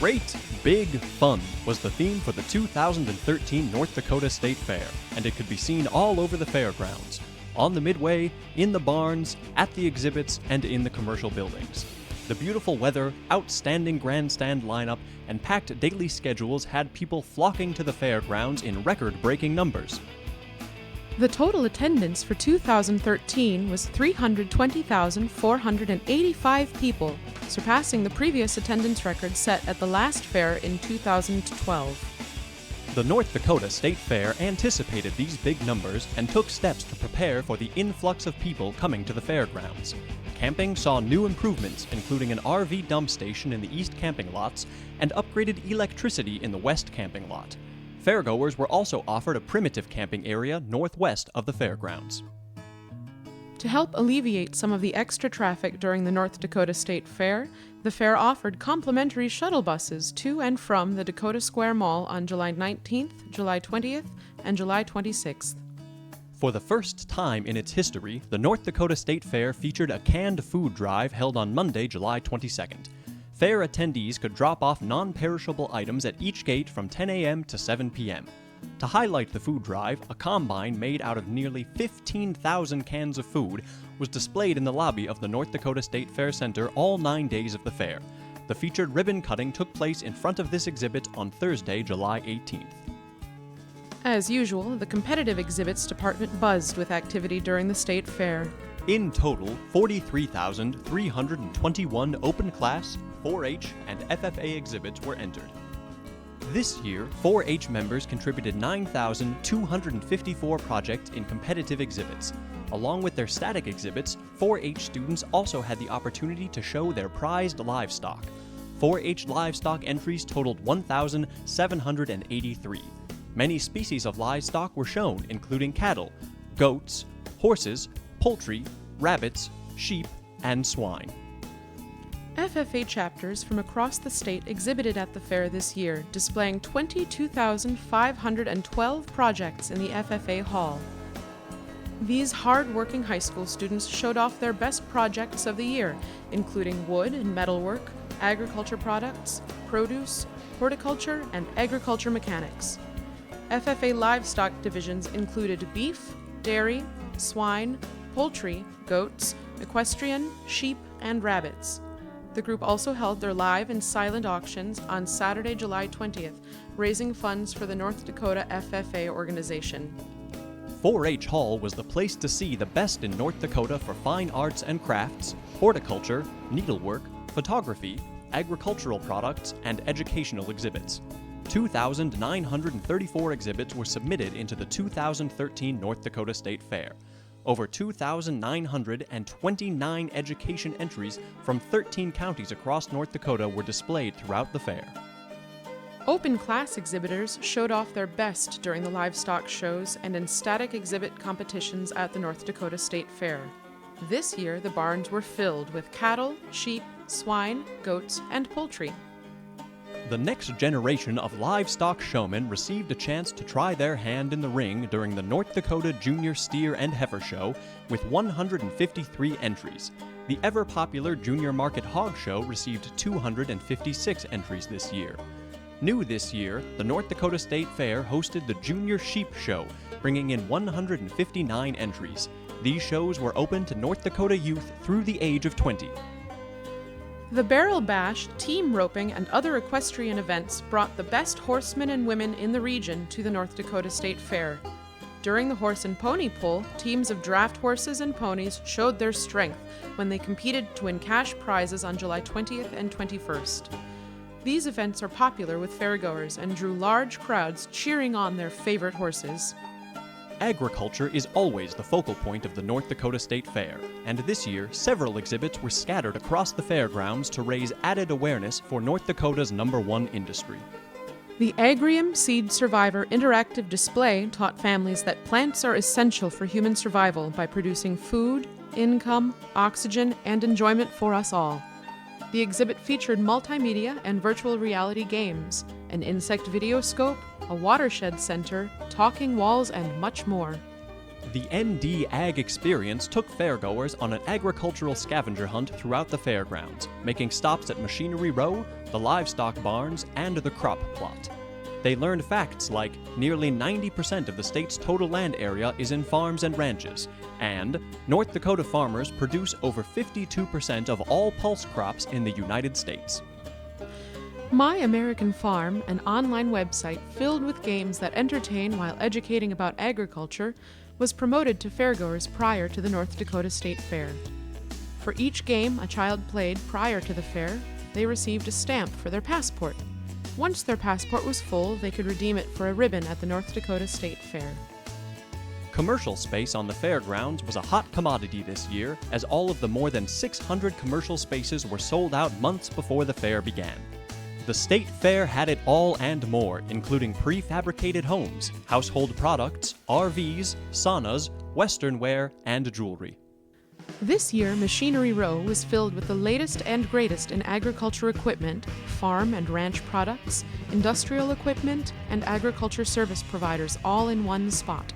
Great Big Fun was the theme for the 2013 North Dakota State Fair, and it could be seen all over the fairgrounds, on the midway, in the barns, at the exhibits, and in the commercial buildings. The beautiful weather, outstanding grandstand lineup, and packed daily schedules had people flocking to the fairgrounds in record-breaking numbers. The total attendance for 2013 was 320,485 people, surpassing the previous attendance record set at the last fair in 2012. The North Dakota State Fair anticipated these big numbers and took steps to prepare for the influx of people coming to the fairgrounds. Camping saw new improvements, including an RV dump station in the east camping lots and upgraded electricity in the west camping lot. Fairgoers were also offered a primitive camping area northwest of the fairgrounds. To help alleviate some of the extra traffic during the North Dakota State Fair, the fair offered complimentary shuttle buses to and from the Dakota Square Mall on July 19th, July 20th, and July 26th. For the first time in its history, the North Dakota State Fair featured a canned food drive held on Monday, July 22nd. Fair attendees could drop off non-perishable items at each gate from 10 a.m. to 7 p.m. To highlight the food drive, a combine made out of nearly 15,000 cans of food was displayed in the lobby of the North Dakota State Fair Center all 9 days of the fair. The featured ribbon cutting took place in front of this exhibit on Thursday, July 18th. As usual, the competitive exhibits department buzzed with activity during the state fair. In total, 43,321 open class, 4-H, and FFA exhibits were entered. This year, 4-H members contributed 9,254 projects in competitive exhibits. Along with their static exhibits, 4-H students also had the opportunity to show their prized livestock. 4-H livestock entries totaled 1,783. Many species of livestock were shown, including cattle, goats, horses, poultry, rabbits, sheep, and swine. FFA chapters from across the state exhibited at the fair this year, displaying 22,512 projects in the FFA hall. These hard-working high school students showed off their best projects of the year, including wood and metalwork, agriculture products, produce, horticulture, and agriculture mechanics. FFA livestock divisions included beef, dairy, swine, poultry, goats, equestrian, sheep, and rabbits. The group also held their live and silent auctions on Saturday, July 20th, raising funds for the North Dakota FFA organization. 4-H Hall was the place to see the best in North Dakota for fine arts and crafts, horticulture, needlework, photography, agricultural products, and educational exhibits. 2,934 exhibits were submitted into the 2013 North Dakota State Fair. Over 2,929 education entries from 13 counties across North Dakota were displayed throughout the fair. Open class exhibitors showed off their best during the livestock shows and in static exhibit competitions at the North Dakota State Fair. This year, the barns were filled with cattle, sheep, swine, goats, and poultry. The next generation of livestock showmen received a chance to try their hand in the ring during the North Dakota Junior Steer and Heifer Show with 153 entries. The ever-popular Junior Market Hog Show received 256 entries this year. New this year, the North Dakota State Fair hosted the Junior Sheep Show, bringing in 159 entries. These shows were open to North Dakota youth through the age of 20. The Barrel Bash, team roping, and other equestrian events brought the best horsemen and women in the region to the North Dakota State Fair. During the horse and pony pull, teams of draft horses and ponies showed their strength when they competed to win cash prizes on July 20th and 21st. These events are popular with fairgoers and drew large crowds cheering on their favorite horses. Agriculture is always the focal point of the North Dakota State Fair, and this year several exhibits were scattered across the fairgrounds to raise added awareness for North Dakota's #1 industry. The Agrium Seed Survivor interactive display taught families that plants are essential for human survival by producing food, income, oxygen, and enjoyment for us all. The exhibit featured multimedia and virtual reality games, an insect videoscope, a watershed center, talking walls, and much more. The ND Ag Experience took fairgoers on an agricultural scavenger hunt throughout the fairgrounds, making stops at Machinery Row, the livestock barns, and the crop plot. They learned facts like nearly 90% of the state's total land area is in farms and ranches, and North Dakota farmers produce over 52% of all pulse crops in the United States. My American Farm, an online website filled with games that entertain while educating about agriculture, was promoted to fairgoers prior to the North Dakota State Fair. For each game a child played prior to the fair, they received a stamp for their passport. Once their passport was full, they could redeem it for a ribbon at the North Dakota State Fair. Commercial space on the fairgrounds was a hot commodity this year, as all of the more than 600 commercial spaces were sold out months before the fair began. The State Fair had it all and more, including prefabricated homes, household products, RVs, saunas, western wear, and jewelry. This year, Machinery Row was filled with the latest and greatest in agriculture equipment, farm and ranch products, industrial equipment, and agriculture service providers all in one spot.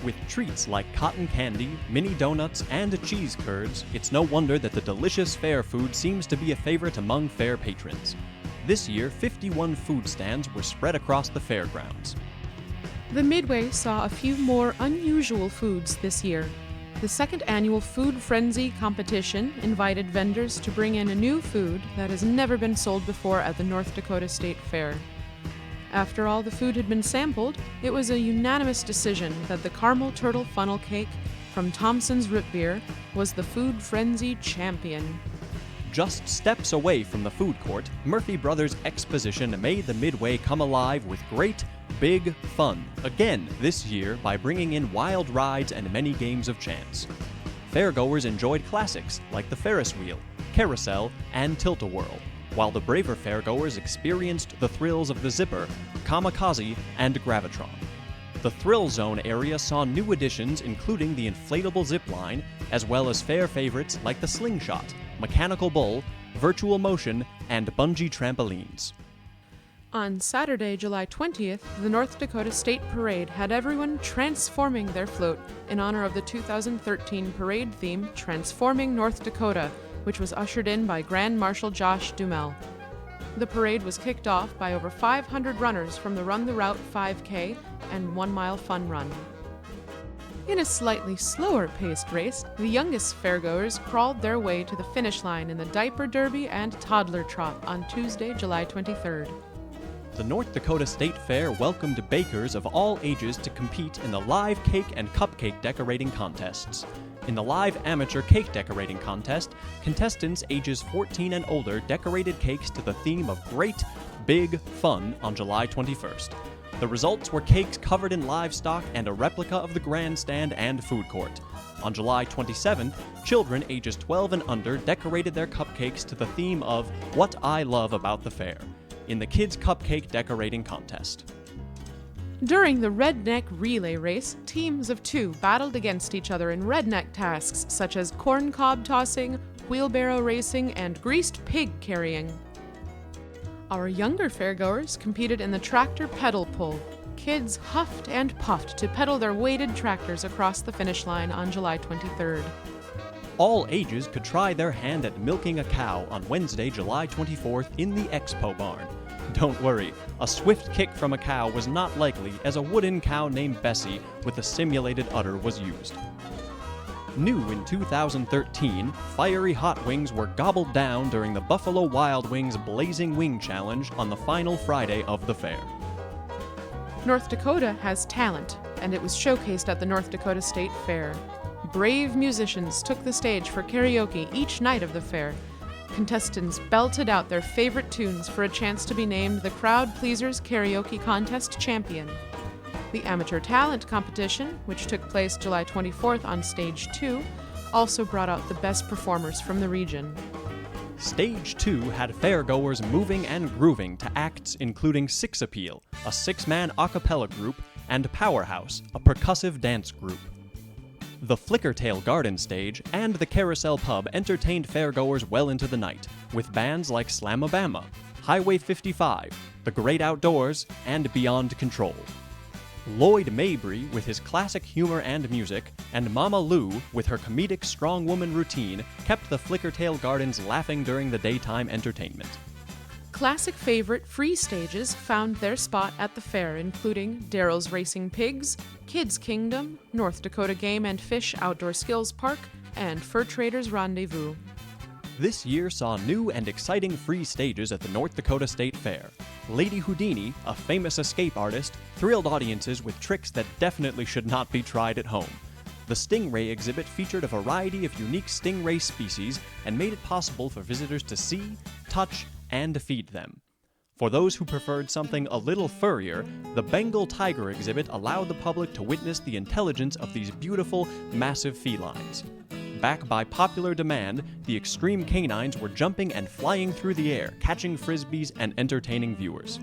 With treats like cotton candy, mini donuts, and cheese curds, it's no wonder that the delicious fair food seems to be a favorite among fair patrons. This year, 51 food stands were spread across the fairgrounds. The Midway saw a few more unusual foods this year. The second annual Food Frenzy competition invited vendors to bring in a new food that has never been sold before at the North Dakota State Fair. After all the food had been sampled, it was a unanimous decision that the caramel turtle funnel cake from Thompson's Root Beer was the Food Frenzy champion. Just steps away from the food court, Murphy Brothers Exposition made the Midway come alive with great, big fun, again this year by bringing in wild rides and many games of chance. Fairgoers enjoyed classics like the Ferris wheel, carousel, and tilt-a-whirl, while the braver fairgoers experienced the thrills of the zipper, kamikaze, and gravitron. The Thrill Zone area saw new additions including the inflatable zip line, as well as fair favorites like the slingshot, mechanical bull, virtual motion, and bungee trampolines. On Saturday, July 20th, the North Dakota State Parade had everyone transforming their float in honor of the 2013 parade theme, Transforming North Dakota, which was ushered in by Grand Marshal Josh Dumel. The parade was kicked off by over 500 runners from the Run the Route 5K and 1 Mile Fun Run. In a slightly slower-paced race, the youngest fairgoers crawled their way to the finish line in the Diaper Derby and Toddler Trot on Tuesday, July 23rd. The North Dakota State Fair welcomed bakers of all ages to compete in the live cake and cupcake decorating contests. In the live amateur cake decorating contest, contestants ages 14 and older decorated cakes to the theme of Great Big Fun on July 21st. The results were cakes covered in livestock and a replica of the grandstand and food court. On July 27th, children ages 12 and under decorated their cupcakes to the theme of What I Love About the Fair in the Kids Cupcake Decorating Contest. During the redneck relay race, teams of 2 battled against each other in redneck tasks such as corn cob tossing, wheelbarrow racing, and greased pig carrying. Our younger fairgoers competed in the tractor pedal pull. Kids huffed and puffed to pedal their weighted tractors across the finish line on July 23rd. All ages could try their hand at milking a cow on Wednesday, July 24th in the Expo Barn. Don't worry, a swift kick from a cow was not likely as a wooden cow named Bessie with a simulated udder was used. New in 2013, fiery hot wings were gobbled down during the Buffalo Wild Wings Blazing Wing Challenge on the final Friday of the fair. North Dakota has talent, and it was showcased at the North Dakota State Fair. Brave musicians took the stage for karaoke each night of the fair. Contestants belted out their favorite tunes for a chance to be named the Crowd Pleasers Karaoke Contest champion. The Amateur Talent Competition, which took place July 24th on Stage 2, also brought out the best performers from the region. Stage 2 had fairgoers moving and grooving to acts including Six Appeal, a 6-man a cappella group, and Powerhouse, a percussive dance group. The Flickertail Garden Stage and the Carousel Pub entertained fairgoers well into the night, with bands like Slamabama, Highway 55, The Great Outdoors, and Beyond Control. Lloyd Mabry with his classic humor and music, and Mama Lou with her comedic strong woman routine kept the Flickertail Gardens laughing during the daytime entertainment. Classic favorite free stages found their spot at the fair, including Daryl's Racing Pigs, Kids Kingdom, North Dakota Game and Fish Outdoor Skills Park, and Fur Traders Rendezvous. This year saw new and exciting free stages at the North Dakota State Fair. Lady Houdini, a famous escape artist, thrilled audiences with tricks that definitely should not be tried at home. The Stingray exhibit featured a variety of unique stingray species and made it possible for visitors to see, touch, and feed them. For those who preferred something a little furrier, the Bengal tiger exhibit allowed the public to witness the intelligence of these beautiful, massive felines. Backed by popular demand, the extreme canines were jumping and flying through the air, catching frisbees and entertaining viewers.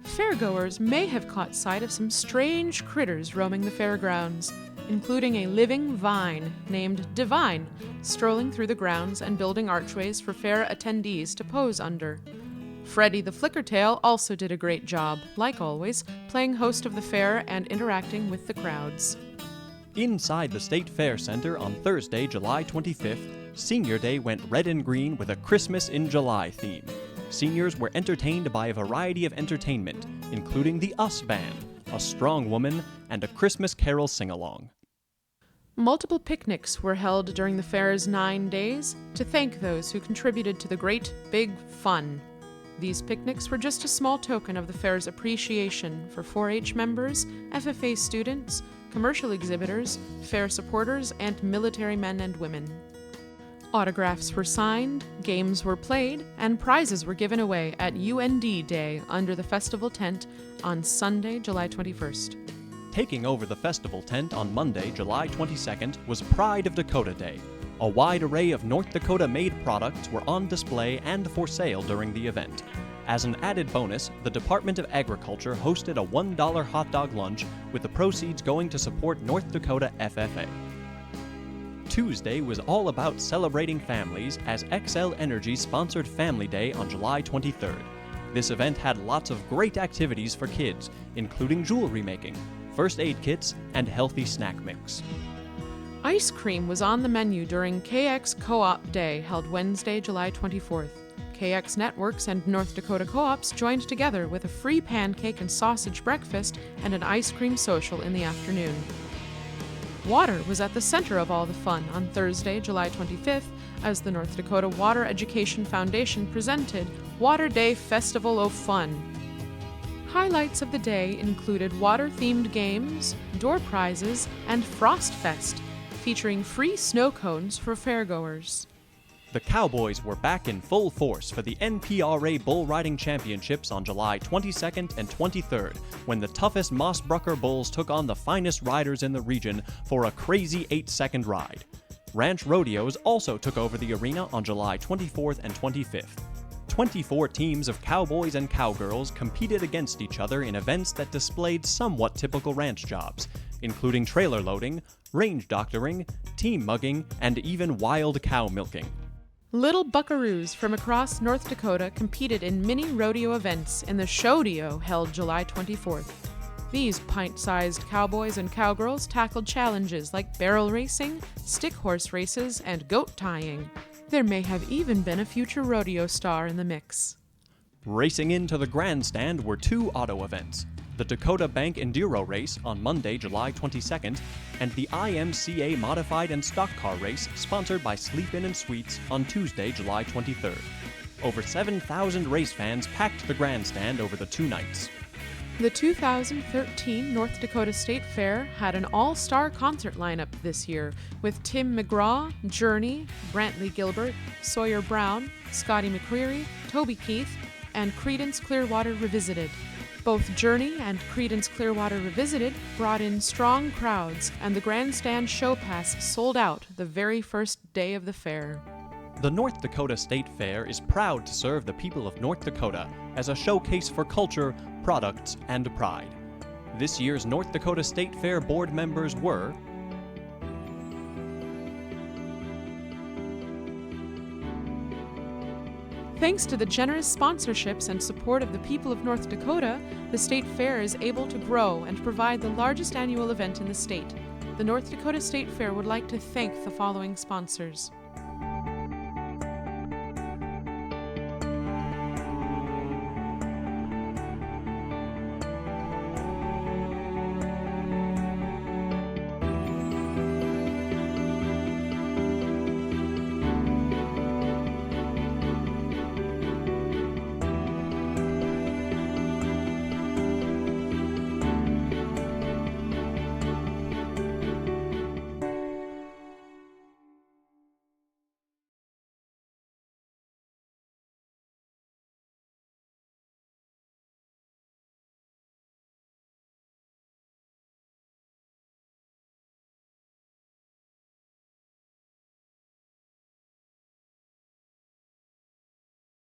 Fairgoers may have caught sight of some strange critters roaming the fairgrounds, including a living vine named Divine, strolling through the grounds and building archways for fair attendees to pose under. Freddy the Flickertail also did a great job, like always, playing host of the fair and interacting with the crowds. Inside the State Fair Center on Thursday, July 25th, Senior Day went red and green with a Christmas in July theme. Seniors were entertained by a variety of entertainment, including the Us Band, a strong woman, and a Christmas Carol sing-along. Multiple picnics were held during the fair's 9 days to thank those who contributed to the great big fun. These picnics were just a small token of the fair's appreciation for 4-H members, FFA students, commercial exhibitors, fair supporters, and military men and women. Autographs were signed, games were played, and prizes were given away at UND Day under the festival tent on Sunday, July 21st. Taking over the festival tent on Monday, July 22nd, was Pride of Dakota Day. A wide array of North Dakota-made products were on display and for sale during the event. As an added bonus, the Department of Agriculture hosted a $1 hot dog lunch with the proceeds going to support North Dakota FFA. Tuesday was all about celebrating families as XL Energy sponsored Family Day on July 23rd. This event had lots of great activities for kids, including jewelry making, first aid kits, and healthy snack mix. Ice cream was on the menu during KX Co-op Day held Wednesday, July 24th. KX Networks and North Dakota Co-ops joined together with a free pancake and sausage breakfast and an ice cream social in the afternoon. Water was at the center of all the fun on Thursday, July 25th, as the North Dakota Water Education Foundation presented Water Day Festival o' Fun. Highlights of the day included water-themed games, door prizes, and Frost Fest, featuring free snow cones for fairgoers. The Cowboys were back in full force for the NPRA Bull Riding Championships on July 22nd and 23rd, when the toughest Mossbrucker bulls took on the finest riders in the region for a crazy 8-second ride. Ranch Rodeos also took over the arena on July 24th and 25th. 24 teams of cowboys and cowgirls competed against each other in events that displayed somewhat typical ranch jobs, including trailer loading, range doctoring, team mugging, and even wild cow milking. Little buckaroos from across North Dakota competed in mini rodeo events in the Showdeo held July 24th. These pint-sized cowboys and cowgirls tackled challenges like barrel racing, stick horse races, and goat tying. There may have even been a future rodeo star in the mix. Racing into the grandstand were 2 auto events: the Dakota Bank Enduro Race on Monday, July 22nd, and the IMCA Modified and Stock Car Race sponsored by Sleep Inn and Suites on Tuesday, July 23rd. Over 7,000 race fans packed the grandstand over the 2 nights. The 2013 North Dakota State Fair had an all-star concert lineup this year, with Tim McGraw, Journey, Brantley Gilbert, Sawyer Brown, Scotty McCreery, Toby Keith, and Creedence Clearwater Revisited. Both Journey and Creedence Clearwater Revisited brought in strong crowds, and the grandstand show pass sold out the very first day of the fair. The North Dakota State Fair is proud to serve the people of North Dakota as a showcase for culture, products, and pride. This year's North Dakota State Fair board members were Thanks to the generous sponsorships and support of the people of North Dakota, the State Fair is able to grow and provide the largest annual event in the state. The North Dakota State Fair would like to thank the following sponsors: